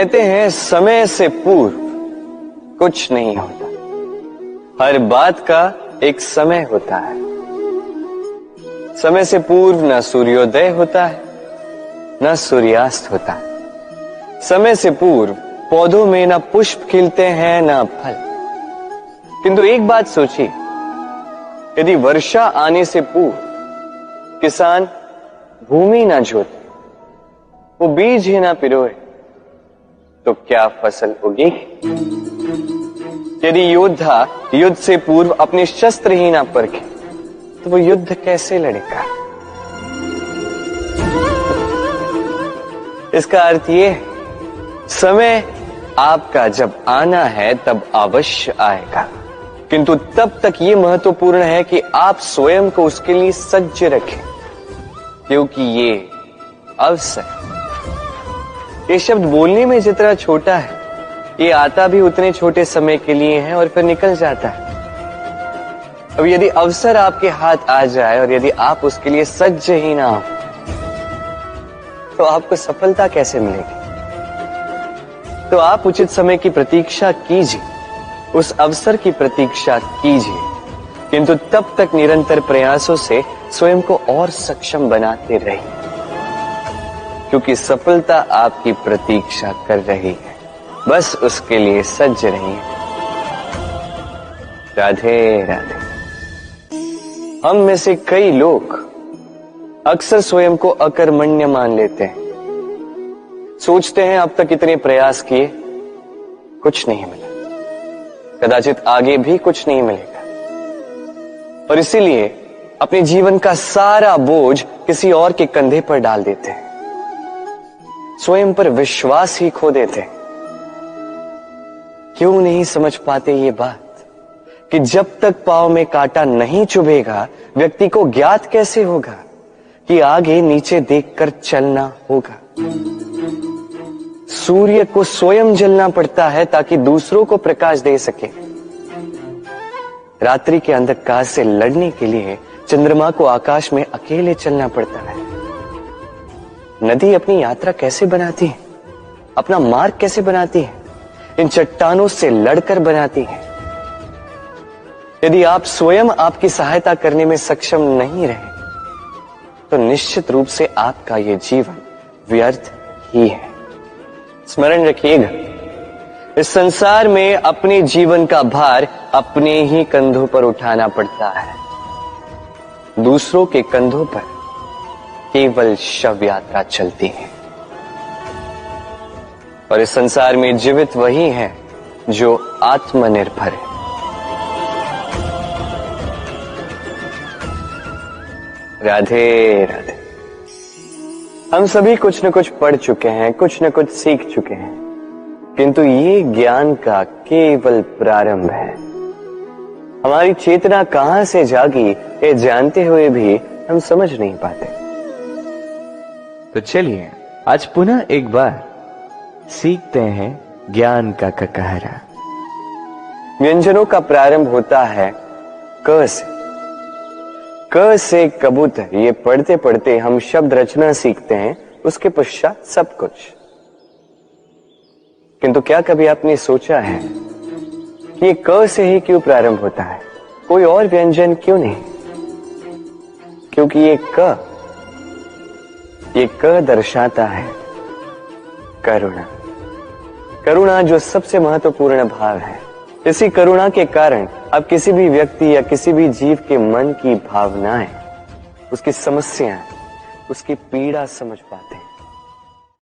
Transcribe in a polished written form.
कहते हैं समय से पूर्व कुछ नहीं होता, हर बात का एक समय होता है। समय से पूर्व ना सूर्योदय होता है ना सूर्यास्त होता है। समय से पूर्व पौधों में ना पुष्प खिलते हैं ना फल। किंतु एक बात सोचिए, यदि वर्षा आने से पूर्व किसान भूमि ना जोते, वो बीज ही ना पिरोए, तो क्या फसल उगेगी? यदि योद्धा युद्ध से पूर्व अपने शस्त्र ही ना परखे, तो वो युद्ध कैसे लड़ेगा? इसका अर्थ ये है, समय आपका जब आना है तब अवश्य आएगा, किंतु तब तक ये महत्वपूर्ण है कि आप स्वयं को उसके लिए सज्ज रखें, क्योंकि ये अवसर, ये शब्द बोलने में जितना छोटा है, ये आता भी उतने छोटे समय के लिए है और फिर निकल जाता है। अब यदि अवसर आपके हाथ आ जाए और यदि आप उसके लिए सज्ज ही ना हो, तो आपको सफलता कैसे मिलेगी? तो आप उचित समय की प्रतीक्षा कीजिए, उस अवसर की प्रतीक्षा कीजिए, किंतु तब तक निरंतर प्रयासों से स्वयं को और सक्षम बनाते रहिए, क्योंकि सफलता आपकी प्रतीक्षा कर रही है। बस उसके लिए सज्ज रहिए। राधे राधे। हम में से कई लोग अक्सर स्वयं को अकर्मण्य मान लेते हैं। सोचते हैं अब तक इतने प्रयास किए, कुछ नहीं मिला, कदाचित आगे भी कुछ नहीं मिलेगा, और इसीलिए अपने जीवन का सारा बोझ किसी और के कंधे पर डाल देते हैं, स्वयं पर विश्वास ही खो देते हैं। क्यों नहीं समझ पाते ये बात कि जब तक पांव में कांटा नहीं चुभेगा, व्यक्ति को ज्ञात कैसे होगा कि आगे नीचे देखकर चलना होगा। सूर्य को स्वयं जलना पड़ता है ताकि दूसरों को प्रकाश दे सके। रात्रि के अंधकार से लड़ने के लिए चंद्रमा को आकाश में अकेले चलना पड़ता है। नदी अपनी यात्रा कैसे बनाती है, अपना मार्ग कैसे बनाती है? इन चट्टानों से लड़कर बनाती है। यदि आप स्वयं आपकी सहायता करने में सक्षम नहीं रहे, तो निश्चित रूप से आपका यह जीवन व्यर्थ ही है। स्मरण रखिएगा, इस संसार में अपने जीवन का भार अपने ही कंधों पर उठाना पड़ता है। दूसरों के कंधों पर केवल शव यात्रा चलती है। और इस संसार में जीवित वही है जो आत्मनिर्भर है। राधे राधे। हम सभी कुछ न कुछ पढ़ चुके हैं, कुछ न कुछ सीख चुके हैं, किंतु ये ज्ञान का केवल प्रारंभ है। हमारी चेतना कहां से जागी, ये जानते हुए भी हम समझ नहीं पाते। तो चलिए आज पुनः एक बार सीखते हैं ज्ञान का ककहरा। व्यंजनों का प्रारंभ होता है क से। क से कबूतर, ये पढ़ते पढ़ते हम शब्द रचना सीखते हैं, उसके पश्चात सब कुछ। किंतु क्या कभी आपने सोचा है कि ये क से ही क्यों प्रारंभ होता है, कोई और व्यंजन क्यों नहीं? क्योंकि ये क दर्शाता है करुणा। करुणा जो सबसे महत्वपूर्ण भाव है। इसी करुणा के कारण आप किसी भी व्यक्ति या किसी भी जीव के मन की भावनाएं, उसकी समस्याएं, उसकी पीड़ा समझ पाते हैं।